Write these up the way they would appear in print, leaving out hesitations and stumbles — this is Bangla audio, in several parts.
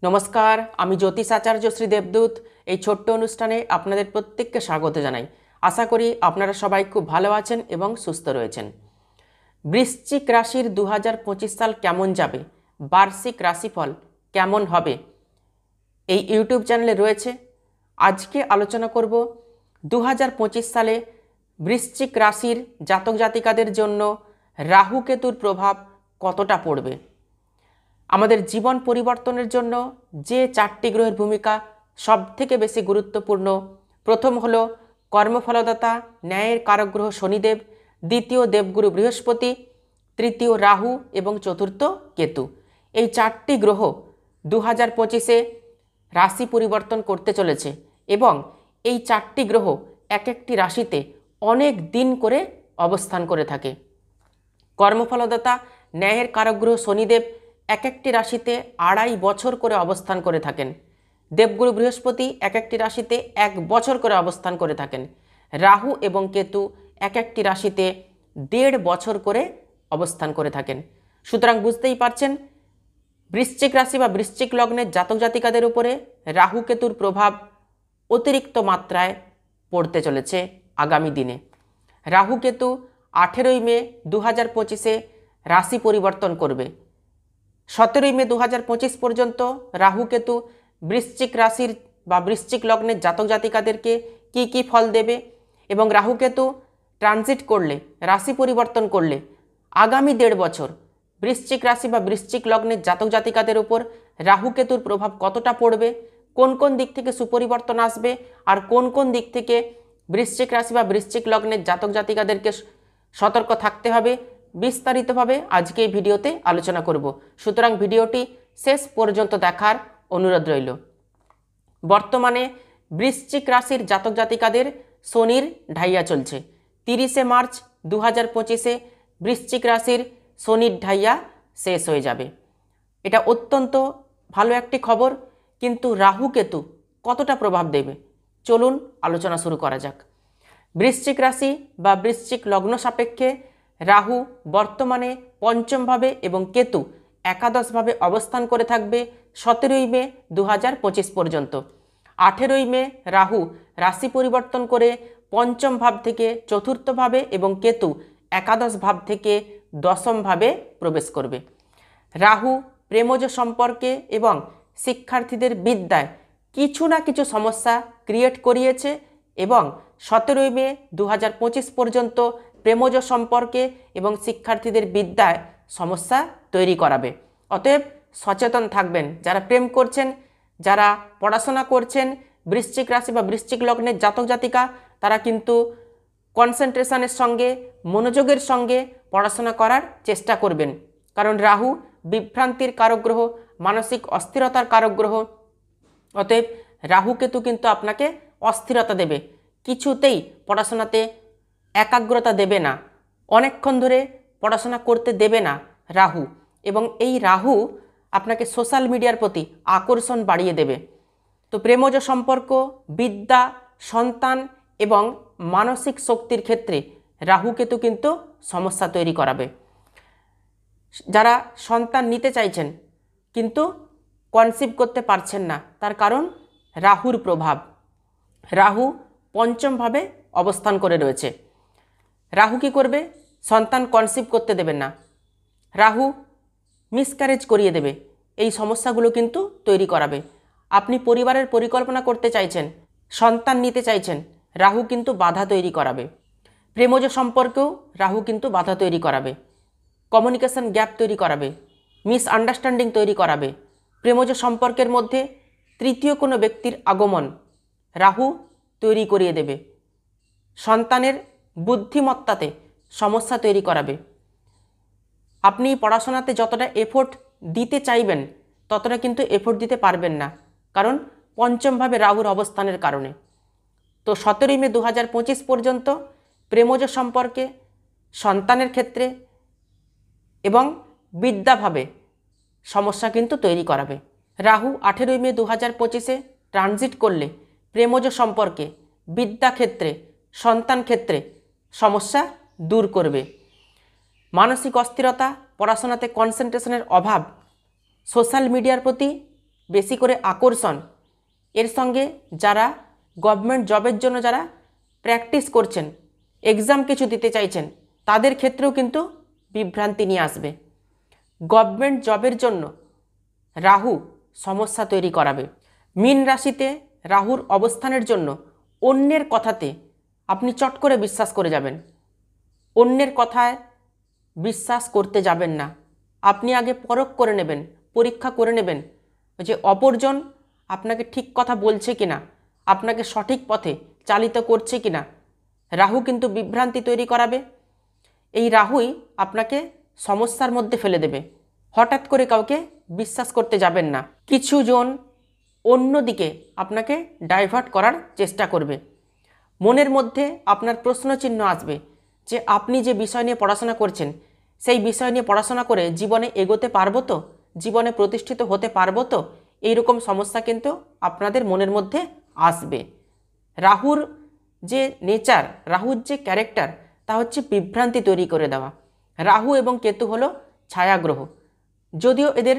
নমস্কার, আমি জ্যোতিষ আচার্য শ্রী দেবদূত এই ছোট্ট অনুষ্ঠানে আপনাদের প্রত্যেককে স্বাগত জানাই। আশা করি আপনারা সবাই খুব ভালো আছেন এবং সুস্থ রয়েছেন। বৃশ্চিক রাশির 2025 সাল কেমন যাবে, বার্ষিক রাশিফল কেমন হবে, এই ইউটিউব চ্যানেলে রয়েছে। আজকে আলোচনা করব 2025 সালে বৃশ্চিক রাশির জাতক জাতিকাদের জন্য রাহু কেতুর প্রভাব কতটা পড়বে। আমাদের জীবন পরিবর্তনের জন্য যে 4টি গ্রহের ভূমিকা সবথেকে বেশি গুরুত্বপূর্ণ, প্রথম হলো কর্মফলদাতা ন্যায়ের কারক গ্রহ শনিদেব, দ্বিতীয় দেবগুরু বৃহস্পতি, তৃতীয় রাহু এবং চতুর্থ কেতু। এই 4টি গ্রহ 2025-এ রাশি পরিবর্তন করতে চলেছে এবং এই 4টি গ্রহ এক একটি রাশিতে অনেক দিন করে অবস্থান করে থাকে। কর্মফলদাতা ন্যায়ের কারক গ্রহ শনিদেব এক একটি রাশিতে 2.5 বছর করে অবস্থান করে থাকেন। দেবগুরু বৃহস্পতি এক একটি রাশিতে 1 বছর করে অবস্থান করে থাকেন। রাহু এবং কেতু এক একটি রাশিতে 1.5 বছর করে অবস্থান করে থাকেন। সুতরাং বুঝতেই পারছেন, বৃশ্চিক রাশি বা বৃশ্চিক লগ্নের জাতক জাতিকাদের উপরে রাহু কেতুর প্রভাব অতিরিক্ত মাত্রায় পড়তে চলেছে আগামী দিনে। রাহু কেতু 18ই মে 2025-এ রাশি পরিবর্তন করবে। 17ই মে 2025 পর্যন্ত রাহু কেতু বৃশ্চিক রাশির বা বৃশ্চিক লগ্নের জাতক জাতিকাদেরকে কি কি ফল দেবে এবং রাহু কেতু ট্রানজিট করলে, রাশি পরিবর্তন করলে আগামী 1.5 বছর বৃশ্চিক রাশি বা বৃশ্চিক লগ্নের জাতক জাতিকাদের উপর রাহু কেতুর প্রভাব কতটা পড়বে, কোন কোন দিক থেকে সুপরিবর্তন আসবে আর কোন কোন দিক থেকে বৃশ্চিক রাশি বা বৃশ্চিক লগ্নের জাতক জাতিকাদেরকে সতর্ক থাকতে হবে, বিস্তারিতভাবে আজকে এই ভিডিওতে আলোচনা করব। সুতরাং ভিডিওটি শেষ পর্যন্ত দেখার অনুরোধ রইল। বর্তমানে বৃশ্চিক রাশির জাতক জাতিকাদের শনির ঢাইয়া চলছে। 30শে মার্চ 2025-এ বৃশ্চিক রাশির শনির ঢাইয়া শেষ হয়ে যাবে। এটা অত্যন্ত ভালো একটি খবর, কিন্তু রাহু কেতু কতটা প্রভাব দেবে চলুন আলোচনা শুরু করা যাক। বৃশ্চিক রাশি বা বৃশ্চিক লগ্ন সাপেক্ষে রাহু বর্তমানে পঞ্চমভাবে এবং কেতু একাদশভাবে অবস্থান করে থাকবে 17ই মে 2025 পর্যন্ত। 18ই মে রাহু রাশি পরিবর্তন করে পঞ্চম ভাব থেকে চতুর্থ ভাবে এবং কেতু একাদশ ভাব থেকে দশম ভাবে প্রবেশ করবে। রাহু প্রেমজ সম্পর্কে এবং শিক্ষার্থীদের বিদ্যায় কিছু না কিছু সমস্যা ক্রিয়েট করিয়েছে এবং 17ই মে 2025 পর্যন্ত প্রেমজ সম্পর্কে এবং শিক্ষার্থীদের বিদ্যায় সমস্যা তৈরি করাবে। অতএব সচেতন থাকবেন, যারা প্রেম করছেন, যারা পড়াশোনা করছেন, বৃশ্চিক রাশি বা বৃশ্চিক লগ্নের জাতক জাতিকা, তারা কিন্তু কনসেন্ট্রেশনের সঙ্গে, মনোযোগের সঙ্গে পড়াশোনা করার চেষ্টা করবেন। কারণ রাহু বিভ্রান্তির কারক গ্রহ, মানসিক অস্থিরতার কারক গ্রহ। অতএব রাহু কেতু কিন্তু আপনাকে অস্থিরতা দেবে, কিছুতেই পড়াশোনাতে একাগ্রতা দেবে না, অনেকক্ষণ ধরে পড়াশোনা করতে দেবে না রাহু। এবং এই রাহু আপনাকে সোশ্যাল মিডিয়ার প্রতি আকর্ষণ বাড়িয়ে দেবে। তো প্রেমজ সম্পর্ক, বিদ্যা, সন্তান এবং মানসিক শক্তির ক্ষেত্রে রাহু কেতু কিন্তু সমস্যা তৈরি করাবে। যারা সন্তান নিতে চাইছেন কিন্তু কনসিভ করতে পারছেন না, তার কারণ রাহুর প্রভাব। রাহু পঞ্চমভাবে অবস্থান করে রয়েছে। রাহু কি করবে? সন্তান কনসিভ করতে দেবেন না, রাহু মিসক্যারেজ করিয়ে দেবে। এই সমস্যাগুলো কিন্তু তৈরি করাবে। আপনি পরিবারের পরিকল্পনা করতে চাইছেন, সন্তান নিতে চাইছেন, রাহু কিন্তু বাধা তৈরি করাবে। প্রেমজ সম্পর্কেও রাহু কিন্তু বাধা তৈরি করাবে, কমিউনিকেশন গ্যাপ তৈরি করাবে, মিসআন্ডারস্ট্যান্ডিং তৈরি করাবে। প্রেমজ সম্পর্কের মধ্যে তৃতীয় কোনো ব্যক্তির আগমন রাহু তৈরি করিয়ে দেবে। সন্তানের বুদ্ধিমত্তাতে সমস্যা তৈরি করাবে। আপনি পড়াশোনাতে যতটা এফোর্ট দিতে চাইবেন ততটা কিন্তু এফোর্ট দিতে পারবেন না, কারণ পঞ্চমভাবে রাহুর অবস্থানের কারণে। তো 17ই মে 2025 পর্যন্ত প্রেমজ সম্পর্কে, সন্তানের ক্ষেত্রে এবং বিদ্যাভাবে সমস্যা কিন্তু তৈরি করাবে। রাহু 18ই মে 2025-এ ট্রানজিট করলে প্রেমজ সম্পর্কে, বিদ্যাক্ষেত্রে, সন্তান ক্ষেত্রে সমস্যা দূর করবে। মানসিক অস্থিরতা, পড়াশোনাতে কনসেন্ট্রেশনের অভাব, সোশ্যাল মিডিয়ার প্রতি বেশি করে আকর্ষণ, এর সঙ্গে যারা গভর্নমেন্ট জবের জন্য যারা প্র্যাকটিস করছেন, এক্সাম কিছু দিতে চাইছেন, তাদের ক্ষেত্রেও কিন্তু বিভ্রান্তি নিয়ে আসবে। গভর্নমেন্ট জবের জন্য রাহু সমস্যা তৈরি করাবে। মীন রাশিতে রাহুর অবস্থানের জন্য অন্যের কথাতে আপনি চট করে বিশ্বাস করে যাবেন। অন্যের কথায় বিশ্বাস করতে যাবেন না। আপনি আগে পরখ করে নেবেন, পরীক্ষা করে নেবেন যে অপরজন আপনাকে ঠিক কথা বলছে কিনা, আপনাকে সঠিক পথে চালিত করছে কিনা। রাহু কিন্তু বিভ্রান্তি তৈরি করাবে। এই রাহুই আপনাকে সমস্যার মধ্যে ফেলে দেবে। হঠাৎ করে কাউকে বিশ্বাস করতে যাবেন না। কিছু জন অন্যদিকে আপনাকে ডাইভার্ট করার চেষ্টা করবে। মনের মধ্যে আপনার প্রশ্নচিহ্ন আসবে যে আপনি যে বিষয় নিয়ে পড়াশোনা করছেন, সেই বিষয় নিয়ে পড়াশোনা করে জীবনে এগোতে পারবো তো, জীবনে প্রতিষ্ঠিত হতে পারবো তো, এইরকম সমস্যা কিন্তু আপনাদের মনের মধ্যে আসবে। রাহুর যে নেচার, রাহুর যে ক্যারেক্টার, তা হচ্ছে বিভ্রান্তি তৈরি করে দেওয়া। রাহু এবং কেতু হলো ছায়াগ্রহ। যদিও এদের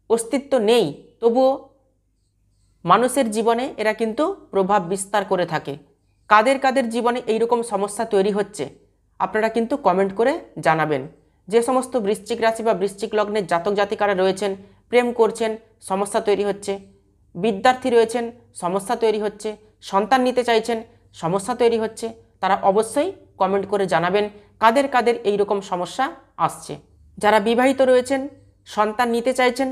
অস্তিত্ব নেই, তবুও মানুষের জীবনে এরা কিন্তু প্রভাব বিস্তার করে থাকে। কাদের কাদের জীবনে এইরকম সমস্যা তৈরি হচ্ছে আপনারা কিন্তু কমেন্ট করে জানাবেন। যে সমস্ত বৃশ্চিক রাশি বা বৃশ্চিক লগ্নের জাতক জাতিকারা রয়েছেন, প্রেম করছেন, সমস্যা তৈরি হচ্ছে, বিদ্যার্থী রয়েছেন, সমস্যা তৈরি হচ্ছে, সন্তান নিতে চাইছেন, সমস্যা তৈরি হচ্ছে, তারা অবশ্যই কমেন্ট করে জানাবেন কাদের কাদের এইরকম সমস্যা আসছে। যারা বিবাহিত রয়েছেন, সন্তান নিতে চাইছেন,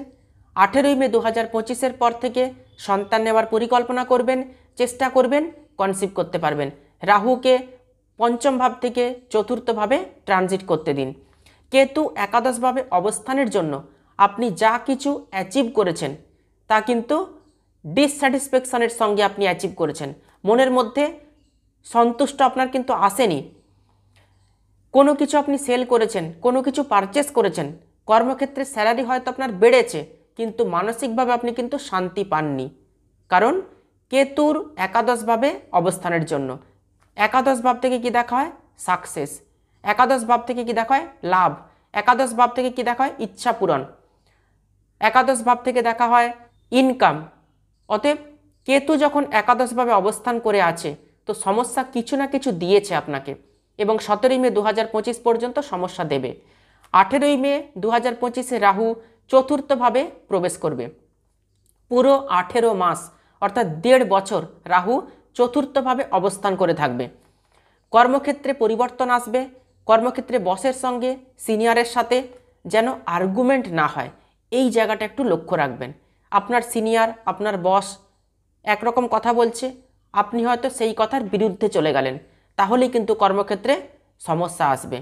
18ই মে 2025-এর পর থেকে সন্তান নেওয়ার পরিকল্পনা করবেন, চেষ্টা করবেন, কনসিভ করতে পারবেন। রাহুকে পঞ্চম ভাব থেকে চতুর্থ ভাবে ট্রানজিট করতে দিন। কেতু একাদশভাবে অবস্থানের জন্য আপনি যা কিছু অ্যাচিভ করেছেন তা কিন্তু ডিসস্যাটিসফ্যাকশনের সঙ্গে আপনি অ্যাচিভ করেছেন। মনের মধ্যে সন্তুষ্ট আপনার কিন্তু আসেনি। কোনো কিছু আপনি সেল করেছেন, কোনো কিছু পারচেস করেছেন, কর্মক্ষেত্রে স্যালারি হয়তো আপনার বেড়েছে, কিন্তু মানসিকভাবে আপনি কিন্তু শান্তি পাননি। কারণ কেতুর একাদশভাবে অবস্থানের জন্য। একাদশ ভাব থেকে কি দেখা হয়? সাকসেস। একাদশ ভাব থেকে কি দেখা হয়? লাভ। একাদশ ভাব থেকে কি দেখা হয়? ইচ্ছা পূরণ। একাদশ ভাব থেকে দেখা হয় ইনকাম। অতএব কেতু যখন একাদশভাবে অবস্থান করে আছে, তো সমস্যা কিছু না কিছু দিয়েছে আপনাকে, এবং 17ই মে 2025 পর্যন্ত সমস্যা দেবে। 18ই মে 2025-এ রাহু চতুর্থভাবে প্রবেশ করবে। পুরো 18 মাস অর্থাৎ 1.5 বছর রাহু চতুর্থভাবে অবস্থান করে থাকবে। কর্মক্ষেত্রে পরিবর্তন আসবে। কর্মক্ষেত্রে বসের সঙ্গে, সিনিয়রের সাথে যেন আর্গুমেন্ট না হয়, এই জায়গাটা একটু লক্ষ্য রাখবেন। আপনার সিনিয়র, আপনার বস একরকম কথা বলছে, আপনি হয়তো সেই কথার বিরুদ্ধে চলে গেলেন, তাহলেই কিন্তু কর্মক্ষেত্রে সমস্যা আসবে।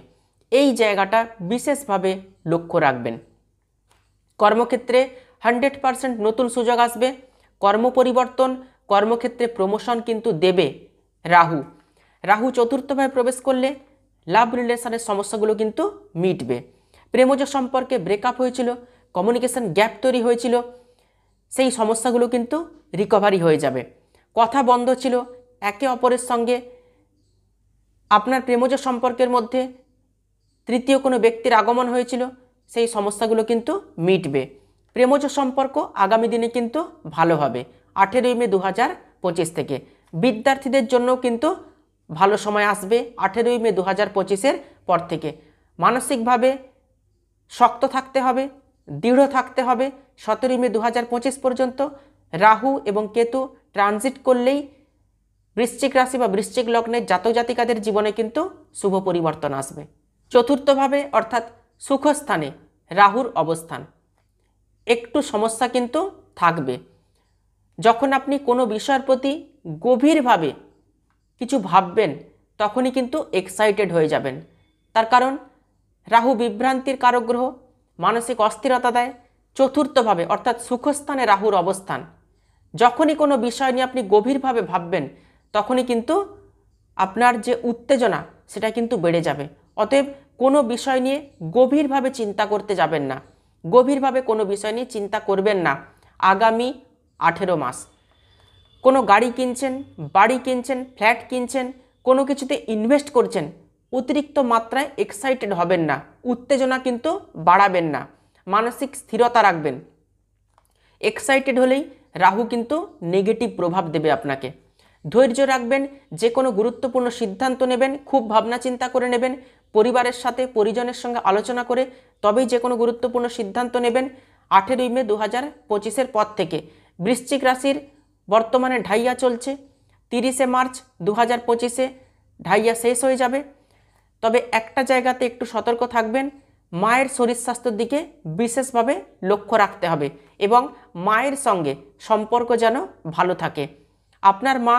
এই জায়গাটা বিশেষভাবে লক্ষ্য রাখবেন। কর্মক্ষেত্রে 100% নতুন সুযোগ আসবে। কর্ম পরিবর্তন, কর্মক্ষেত্রে প্রমোশন কিন্তু দেবে রাহু। রাহু চতুর্থভাবে প্রবেশ করলে লাভ রিলেশনের সমস্যাগুলো কিন্তু মিটবে। প্রেমজ সম্পর্কে ব্রেকআপ হয়েছিল, কমিউনিকেশন গ্যাপ তৈরি হয়েছিল, সেই সমস্যাগুলো কিন্তু রিকভারি হয়ে যাবে। কথা বন্ধ ছিল, একে অপরের সঙ্গে আপনার প্রেমজ সম্পর্কের মধ্যে তৃতীয় কোনো ব্যক্তির আগমন হয়েছিল, সেই সমস্যাগুলো কিন্তু মিটবে। প্রেমজ সম্পর্ক আগামী দিনে কিন্তু ভালো হবে 18ই মে 2025 থেকে। বিদ্যার্থীদের জন্যও কিন্তু ভালো সময় আসবে 18ই মে 2025-এর পর থেকে। মানসিকভাবে শক্ত থাকতে হবে, দৃঢ় থাকতে হবে। 17ই মে 2025 পর্যন্ত রাহু এবং কেতু ট্রানজিট করলেই বৃশ্চিক রাশি বা বৃশ্চিক লগ্নের জাতক জাতিকাদের জীবনে কিন্তু শুভ পরিবর্তন আসবে। চতুর্থভাবে অর্থাৎ সুখস্থানে রাহুর অবস্থান, একটু সমস্যা কিন্তু থাকবে। যখন আপনি কোনো বিষয়ের প্রতি গভীরভাবে কিছু ভাববেন, তখনই কিন্তু এক্সাইটেড হয়ে যাবেন। তার কারণ রাহু বিভ্রান্তির কারক গ্রহ, মানসিক অস্থিরতা দেয়। চতুর্থভাবে অর্থাৎ সুখস্থানে রাহুর অবস্থান, যখনই কোনো বিষয় নিয়ে আপনি গভীরভাবে ভাববেন, তখনই কিন্তু আপনার যে উত্তেজনা সেটা কিন্তু বেড়ে যাবে। অতএব কোনো বিষয় নিয়ে গভীরভাবে চিন্তা করতে যাবেন না, গভীরভাবে কোনো বিষয় নিয়ে চিন্তা করবেন না আগামী 18 মাস। কোনো গাড়ি কিনছেন, বাড়ি কিনছেন, ফ্ল্যাট কিনছেন, কোনো কিছুতে ইনভেস্ট করছেন, অতিরিক্ত মাত্রায় এক্সাইটেড হবেন না, উত্তেজনা কিন্তু বাড়াবেন না, মানসিক স্থিরতা রাখবেন। এক্সাইটেড হলেই রাহু কিন্তু নেগেটিভ প্রভাব দেবে আপনাকে। ধৈর্য রাখবেন, যে কোনো গুরুত্বপূর্ণ সিদ্ধান্ত নেবেন খুব ভাবনা চিন্তা করে নেবেন, পরিবারের সাথে পরিজনের সঙ্গে আলোচনা করে তবেই যে কোনো গুরুত্বপূর্ণ সিদ্ধান্ত নেবেন। 18ই মে 2025-এর পর থেকে বৃশ্চিক রাশির বর্তমানে ঢাইয়া চলছে, 30শে মার্চ 2025-এ ঢাইয়া শেষ হয়ে যাবে। তবে একটা জায়গাতে একটু সতর্ক থাকবেন, মায়ের শরীর স্বাস্থ্যের দিকে বিশেষভাবে লক্ষ্য রাখতে হবে এবং মায়ের সঙ্গে সম্পর্ক যেন ভালো থাকে। আপনার মা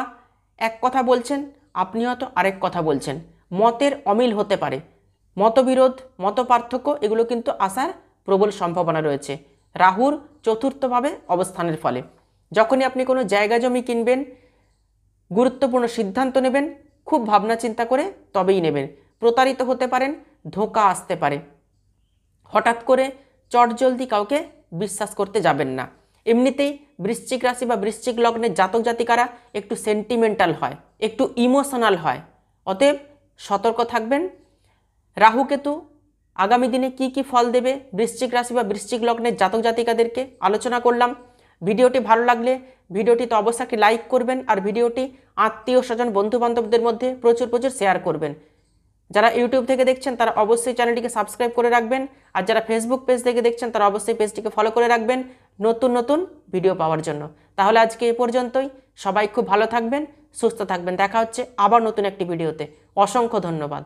এক কথা বলছেন, আপনি হয়তো আরেক কথা বলছেন, মতের অমিল হতে পারে, মতবিরোধ মতপার্থক্য এগুলো কিন্তু আসার প্রবল সম্ভাবনা রয়েছে রাহুর চতুর্থভাবে অবস্থানের ফলে। যখনই আপনি কোনো জায়গা জমি কিনবেন, গুরুত্বপূর্ণ সিদ্ধান্ত নেবেন, খুব ভাবনা চিন্তা করে তবেই নেবেন। প্রতারিত হতে পারেন, ধোঁকা আসতে পারে, হঠাৎ করে চটজলদি কাউকে বিশ্বাস করতে যাবেন না। এমনিতেই বৃশ্চিক রাশি বা বৃশ্চিক লগ্নের জাতক জাতিকারা একটু সেন্টিমেন্টাল হয়, একটু ইমোশনাল হয়, অতএব সতর্ক থাকবেন। রাহু কেতু আগামী দিনে কি কি ফল দেবে বৃশ্চিক রাশি বা বৃশ্চিক লগ্নের জাতক জাতিকাদেরকে আলোচনা করলাম। ভিডিওটি ভালো লাগলে ভিডিওটিতে অবশ্যই একটি লাইক করবেন আর ভিডিওটি আত্মীয় স্বজন বন্ধু বান্ধবদের মধ্যে প্রচুর শেয়ার করবেন। যারা ইউটিউব থেকে দেখছেন তারা অবশ্যই চ্যানেলটিকে সাবস্ক্রাইব করে রাখবেন, আর যারা ফেসবুক পেজ থেকে দেখছেন তারা অবশ্যই পেজটিকে ফলো করে রাখবেন নতুন ভিডিও পাওয়ার জন্য। তাহলে আজকে এ পর্যন্তই, সবাই খুব ভালো থাকবেন, সুস্থ থাকবেন, দেখা হচ্ছে আবার নতুন একটি ভিডিওতে। অসংখ্য ধন্যবাদ।